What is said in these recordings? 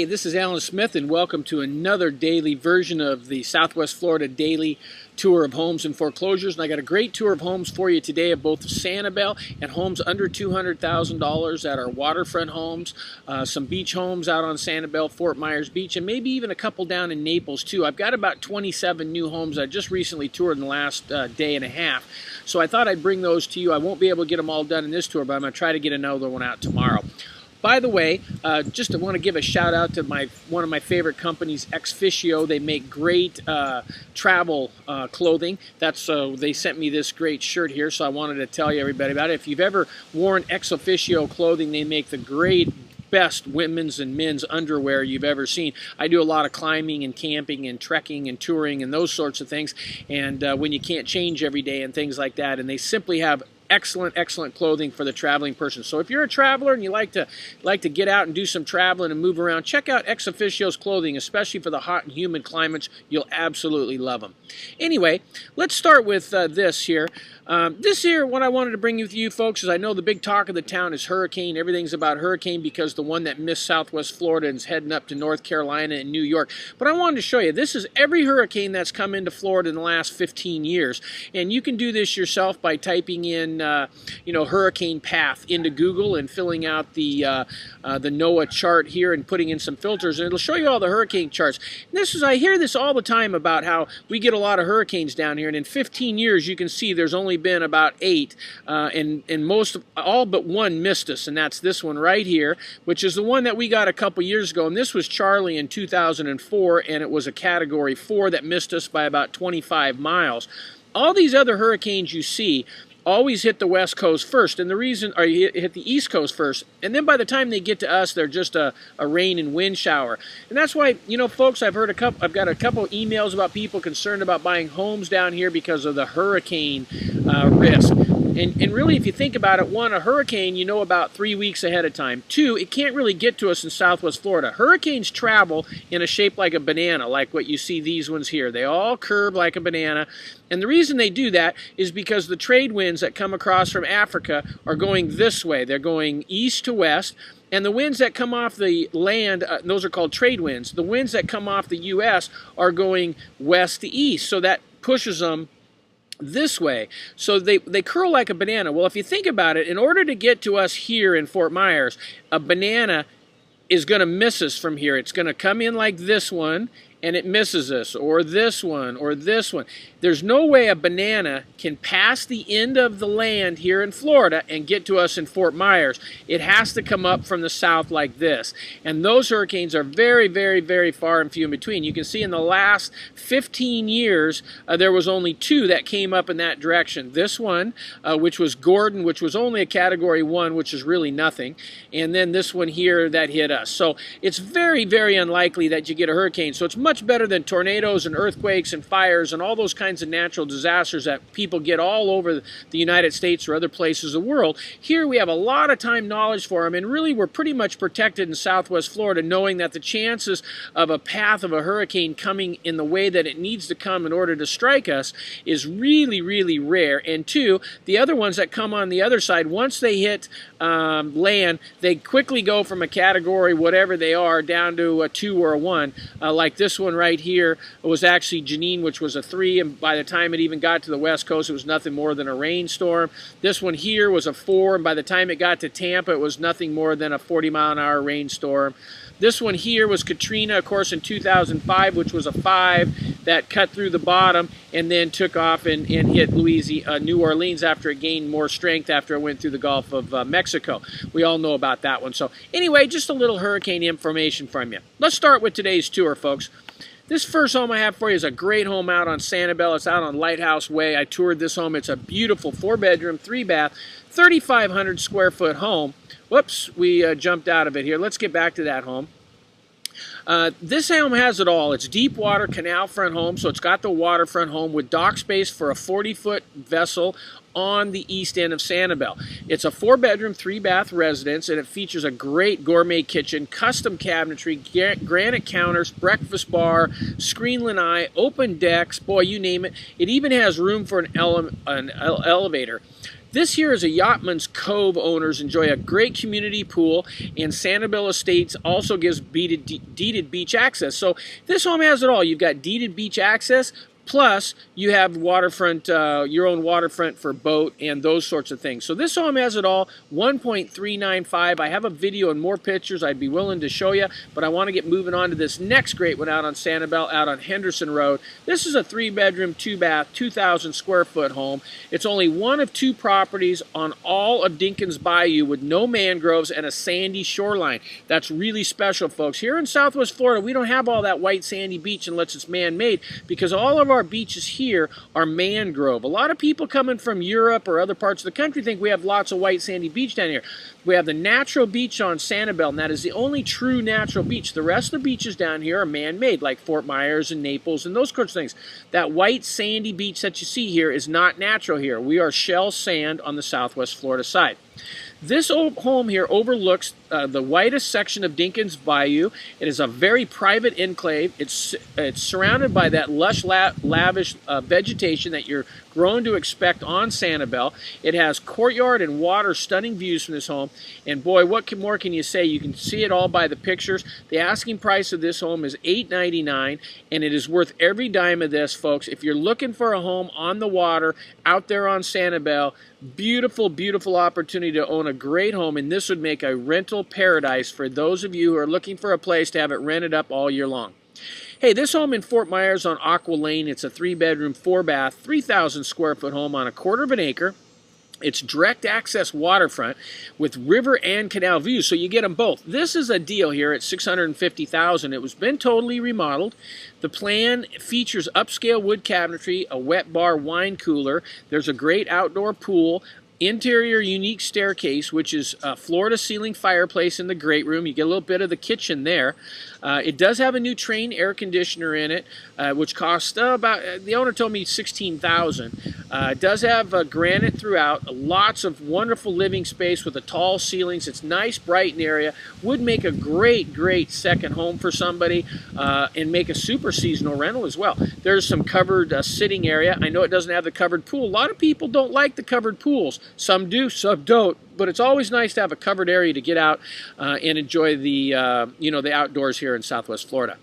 Hey, this is Alan Smith, and welcome to another daily version of the Southwest Florida Daily Tour of Homes and Foreclosures. And I got a great tour of homes for you today of both Sanibel and homes under $200,000 at our waterfront homes, some beach homes out on Sanibel, Fort Myers Beach, and maybe even a couple down in Naples too. I've got about 27 new homes I just recently toured in the last day and a half. So I thought I'd bring those to you. I won't be able to get them all done in this tour, but I'm going to try to get another one out tomorrow. By the way, just want to give a shout out to one of my favorite companies, Exficio. They make great travel clothing. They sent me this great shirt here, so I wanted to tell you everybody about it. If you've ever worn Exficio clothing, they make the best women's and men's underwear you've ever seen. I do a lot of climbing and camping and trekking and touring and those sorts of things, and when you can't change every day and things like that, and they simply have excellent clothing for the traveling person. So if you're a traveler and you like to get out and do some traveling and move around, check out Exficio's clothing, especially for the hot and humid climates. You'll absolutely love them. Anyway, let's start with this here. What I wanted to bring with you folks is I know the big talk of the town is hurricane. Everything's about hurricane because the one that missed Southwest Florida and is heading up to North Carolina and New York. But I wanted to show you, this is every hurricane that's come into Florida in the last 15 years. And you can do this yourself by typing in hurricane path into Google and filling out the NOAA chart here and putting in some filters, and it'll show you all the hurricane charts. And I hear this all the time about how we get a lot of hurricanes down here, and in 15 years you can see there's only been about 8, and all but one missed us, and that's this one right here, which is the one that we got a couple years ago, and this was Charlie in 2004, and it was a Category 4 that missed us by about 25 miles. All these other hurricanes you see always hit the West Coast first, and hit the East Coast first, and then by the time they get to us, they're just a rain and wind shower. And that's why, folks, I've got a couple emails about people concerned about buying homes down here because of the hurricane risk. And really, if you think about it, one, a hurricane you know about 3 weeks ahead of time. 2, it can't really get to us in Southwest Florida. Hurricanes travel in a shape like a banana, like what you see these ones here. They all curve like a banana. And the reason they do that is because the trade winds that come across from Africa are going this way. They're going east to west. And the winds that come off the land, those are called trade winds. The winds that come off the U.S. are going west to east. So that pushes them this way. So they curl like a banana. Well, if you think about it, in order to get to us here in Fort Myers, a banana is going to miss us from here. It's going to come in like this one, and it misses us, or this one, or this one. There's no way a banana can pass the end of the land here in Florida and get to us in Fort Myers. It has to come up from the south like this. And those hurricanes are very far and few in between. You can see in the last 15 years, there was only 2 that came up in that direction. This one, which was Gordon, which was only a Category 1, which is really nothing. And then this one here that hit us. So it's very unlikely that you get a hurricane. So it's much better than tornadoes and earthquakes and fires and all those kinds of natural disasters that people get all over the United States or other places of the world. Here we have a lot of time knowledge for them, and really we're pretty much protected in Southwest Florida, knowing that the chances of a path of a hurricane coming in the way that it needs to come in order to strike us is really rare. And 2, the other ones that come on the other side, once they hit land, they quickly go from a category, whatever they are, down to a 2 or a 1. Like this one right here was actually Janine, which was a 3, and by the time it even got to the West Coast, it was nothing more than a rainstorm. This one here was a 4, and by the time it got to Tampa, it was nothing more than a 40-mile-an-hour rainstorm. This one here was Katrina, of course, in 2005, which was a 5 that cut through the bottom and then took off and hit New Orleans after it gained more strength after it went through the Gulf of Mexico. We all know about that one. So anyway, just a little hurricane information from you. Let's start with today's tour, folks. This first home I have for you is a great home out on Sanibel. It's out on Lighthouse Way. I toured this home. It's a beautiful 4-bedroom, 3-bath, 3,500 square foot home. Whoops, we jumped out of it here. Let's get back to that home. This home has it all. It's deep water canal front home, so it's got the waterfront home with dock space for a 40-foot vessel on the east end of Sanibel. It's a 4-bedroom, 3-bath residence, and it features a great gourmet kitchen, custom cabinetry, granite counters, breakfast bar, screen lanai, open decks, boy, you name it. It even has room for an elevator. This here is a Yachtman's Cove. Owners enjoy a great community pool, and Sanibel Estates also gives deeded beach access. So this home has it all. You've got deeded beach access, plus you have waterfront, your own waterfront for boat and those sorts of things. So this home has it all. 1.395. I have a video and more pictures I'd be willing to show you, but I want to get moving on to this next great one out on Sanibel, out on Henderson Road. This is a 3-bedroom, 2-bath, 2,000 square foot home. It's only one of 2 properties on all of Dinkins Bayou with no mangroves and a sandy shoreline. That's really special, folks. Here in Southwest Florida, we don't have all that white sandy beach unless it's man-made, because all of our beaches here are mangrove. A lot of people coming from Europe or other parts of the country think we have lots of white sandy beach down here. We have the natural beach on Sanibel, and that is the only true natural beach. The rest of the beaches down here are man-made, like Fort Myers and Naples and those sorts of things. That white sandy beach that you see here is not natural here. We are shell sand on the Southwest Florida side. This old home here overlooks the widest section of Dinkins Bayou. It is a very private enclave. It's surrounded by that lush, lavish vegetation that you're grown to expect on Sanibel. It has courtyard and water, stunning views from this home. And boy, what more can you say? You can see it all by the pictures. The asking price of this home is $899, and it is worth every dime of this, folks. If you're looking for a home on the water out there on Sanibel, beautiful, beautiful opportunity to own a great home, and this would make a rental paradise for those of you who are looking for a place to have it rented up all year long. Hey, this home in Fort Myers on Aqua Lane, it's a 3-bedroom, 4-bath, 3,000 square foot home on a 1/4 acre. It's direct access waterfront with river and canal views, so you get them both. This is a deal here at $650,000. It was been totally remodeled. The plan features upscale wood cabinetry, a wet bar wine cooler. There's a great outdoor pool. Interior unique staircase, which is a floor-to-ceiling fireplace in the great room. You get a little bit of the kitchen there. It does have a new Trane air conditioner in it, which costs about, the owner told me $16,000. It does have granite throughout, lots of wonderful living space with the tall ceilings. It's nice, bright in the area. Would make a great, great second home for somebody, and make a super seasonal rental as well. There's some covered sitting area. I know it doesn't have the covered pool. A lot of people don't like the covered pools. Some do, some don't. But it's always nice to have a covered area to get out and enjoy the the outdoors here in Southwest Florida.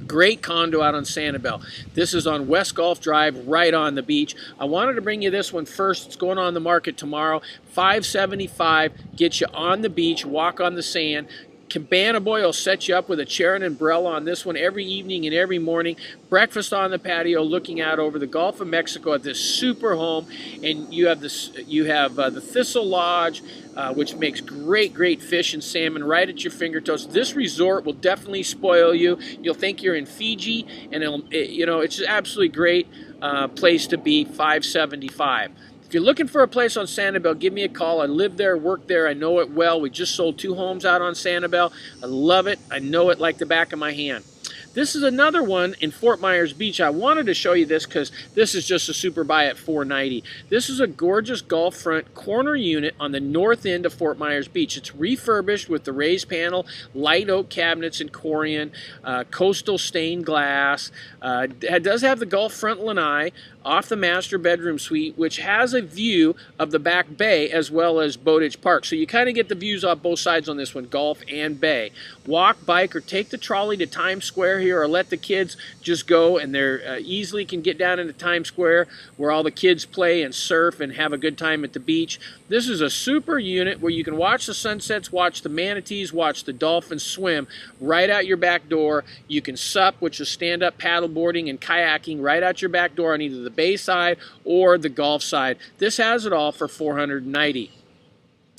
Great condo out on Sanibel. This is on West Gulf Drive, right on the beach. I wanted to bring you this one first. It's going on the market tomorrow. $575 gets you on the beach, walk on the sand. Cabana Boy will set you up with a chair and umbrella on this one every evening and every morning. Breakfast on the patio, looking out over the Gulf of Mexico at this super home. And you have this, the Thistle Lodge, which makes great, great fish and salmon right at your fingertips. This resort will definitely spoil you. You'll think you're in Fiji, and it's an absolutely great place to be. $575. If you're looking for a place on Sanibel, give me a call. I live there, work there. I know it well. We just sold 2 homes out on Sanibel. I love it. I know it like the back of my hand. This is another one in Fort Myers Beach. I wanted to show you this because this is just a super buy at $490. This is a gorgeous Gulf front corner unit on the north end of Fort Myers Beach. It's refurbished with the raised panel, light oak cabinets and Corian, coastal stained glass. It does have the Gulf front lanai off the master bedroom suite, which has a view of the back bay as well as Bowditch Park. So you kind of get the views off both sides on this one, Gulf and bay. Walk, bike, or take the trolley to Times Square here, or let the kids just go, and they're easily can get down into Times Square where all the kids play and surf and have a good time at the beach. This is a super unit where you can watch the sunsets, watch the manatees, watch the dolphins swim right out your back door. You can sup, which is stand-up paddleboarding and kayaking right out your back door on either the bay side or the Gulf side. This has it all for $490.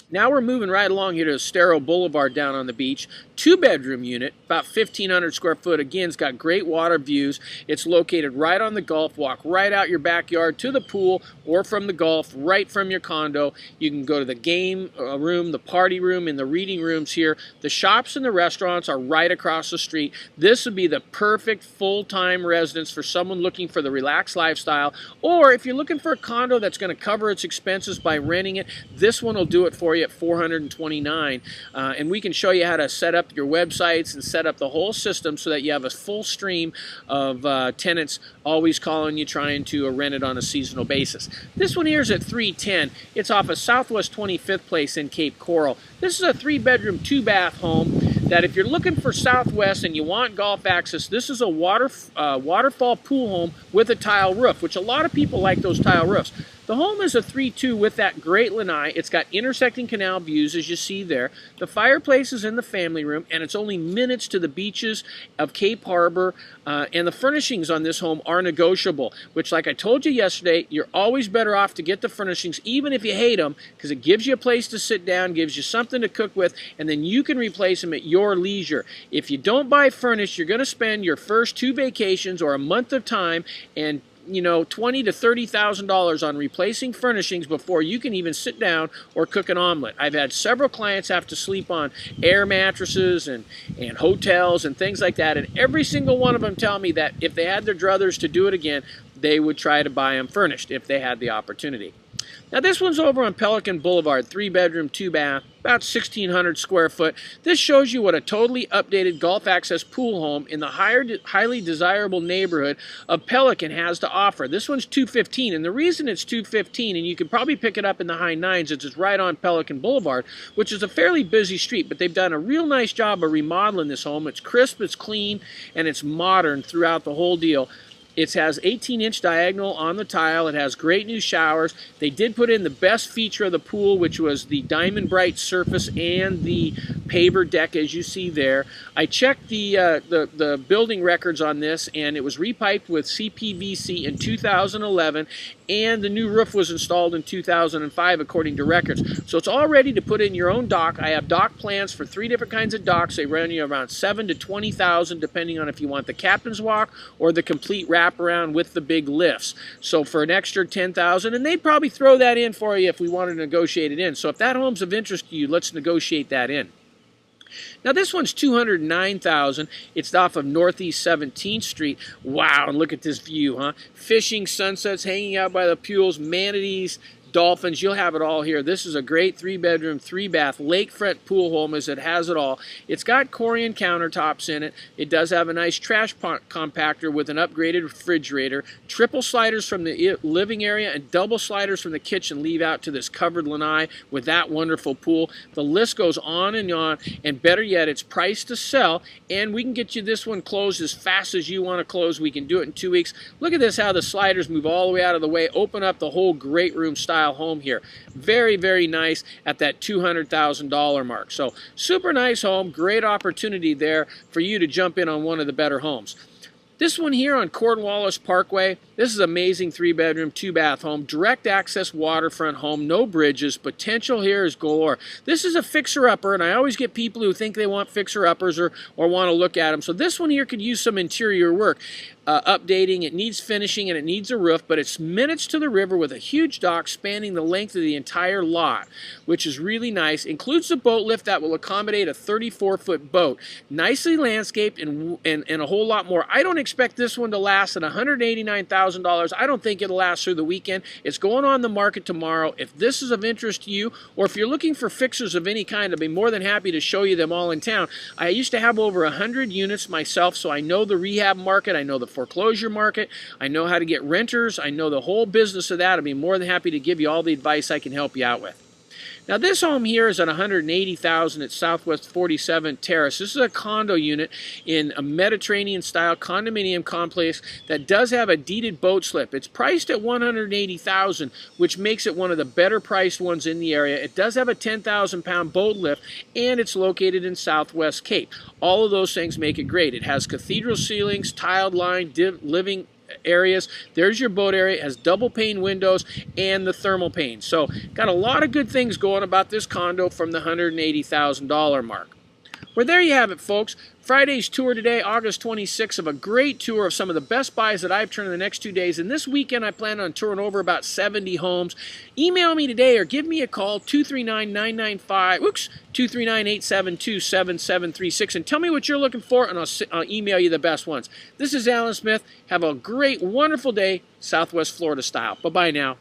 Now we're moving right along here to Sterile Boulevard down on the beach. 2-bedroom unit, about 1,500 square foot. Again, it's got great water views. It's located right on the Gulf. Walk right out your backyard to the pool, or from the Gulf, right from your condo. You can go to the game room, the party room, and the reading rooms here. The shops and the restaurants are right across the street. This would be the perfect full-time residence for someone looking for the relaxed lifestyle. Or if you're looking for a condo that's going to cover its expenses by renting it, this one will do it for you at $429. And we can show you how to set up up your websites and set up the whole system so that you have a full stream of tenants always calling you trying to rent it on a seasonal basis. This one here is at 310. It's off of Southwest 25th Place in Cape Coral. This is a 3-bedroom, 2-bath home that if you're looking for Southwest and you want golf access, this is a waterfall pool home with a tile roof, which a lot of people like those tile roofs. The home is a 3-2 with that great lanai. It's got intersecting canal views, as you see there. The fireplace is in the family room, and it's only minutes to the beaches of Cape Harbor. And the furnishings on this home are negotiable, which, like I told you yesterday, you're always better off to get the furnishings, even if you hate them, because it gives you a place to sit down, gives you something to cook with, and then you can replace them at your leisure. If you don't buy furnished, you're going to spend your first 2 vacations or a month of time and $20,000 to $30,000 on replacing furnishings before you can even sit down or cook an omelet. I've had several clients have to sleep on air mattresses and hotels and things like that, and every single one of them tell me that if they had their druthers to do it again, they would try to buy them furnished if they had the opportunity. Now this one's over on Pelican Boulevard, 3-bedroom, 2-bath, about 1,600 square foot. This shows you what a totally updated golf access pool home in the highly desirable neighborhood of Pelican has to offer. This one's $215, and the reason it's $215, and you can probably pick it up in the high 9s, is it's right on Pelican Boulevard, which is a fairly busy street, but they've done a real nice job of remodeling this home. It's crisp, it's clean, and it's modern throughout the whole deal. It has 18-inch diagonal on the tile. It has great new showers. They did put in the best feature of the pool, which was the Diamond Bright surface and the paver deck, as you see there. I checked the building records on this, and it was repiped with CPVC in 2011, and the new roof was installed in 2005, according to records. So it's all ready to put in your own dock. I have dock plans for 3 different kinds of docks. They run you around $7,000 to $20,000, depending on if you want the captain's walk or the complete wraparound with the big lifts. So for an extra $10,000, and they'd probably throw that in for you if we wanted to negotiate it in. So if that home's of interest to you, let's negotiate that in. Now this one's $209,000. It's off of Northeast 17th Street. Wow, and look at this view, huh? Fishing, sunsets, hanging out by the pools, manatees, dolphins, you'll have it all here. This is a great 3-bedroom, 3-bath lakefront pool home, as it has it all. It's got Corian countertops in it. It does have a nice trash compactor with an upgraded refrigerator. Triple sliders from the living area and double sliders from the kitchen leave out to this covered lanai with that wonderful pool. The list goes on, and better yet, it's priced to sell, and we can get you this one closed as fast as you want to close. We can do it in 2 weeks. Look at this, how the sliders move all the way out of the way, open up the whole great room style home here. Very, very nice at that $200,000 mark. So super nice home, great opportunity there for you to jump in on one of the better homes. This one here on Cornwallis Parkway, this is an amazing 3-bedroom, 2-bath home, direct access waterfront home, no bridges, potential here is galore. This is a fixer-upper, and I always get people who think they want fixer-uppers or want to look at them. So this one here could use some interior work. Updating, it needs finishing, and it needs a roof, but it's minutes to the river with a huge dock spanning the length of the entire lot, which is really nice. Includes a boat lift that will accommodate a 34-foot boat. Nicely landscaped and a whole lot more. I don't expect this one to last at $189,000. I don't think it'll last through the weekend. It's going on the market tomorrow. If this is of interest to you, or if you're looking for fixers of any kind, I'd be more than happy to show you them all in town. I used to have over 100 units myself, so I know the rehab market, I know the foreclosure market, I know how to get renters, I know the whole business of that. I'd be more than happy to give you all the advice I can help you out with. Now this home here is at $180,000 at Southwest 47th Terrace. This is a condo unit in a Mediterranean-style condominium complex that does have a deeded boat slip. It's priced at $180,000, which makes it one of the better priced ones in the area. It does have a 10,000-pound boat lift, and it's located in Southwest Cape. All of those things make it great. It has cathedral ceilings, tiled line, living areas. There's your boat area. It has double pane windows and the thermal pane. So got a lot of good things going about this condo from the $180,000 mark. Well, there you have it, folks. Friday's tour today, August 26th, of a great tour of some of the best buys that I've turned in the next 2 days. And this weekend, I plan on touring over about 70 homes. Email me today or give me a call, 239-872-7736, and tell me what you're looking for, and I'll email you the best ones. This is Alan Smith. Have a great, wonderful day, Southwest Florida style. Bye-bye now.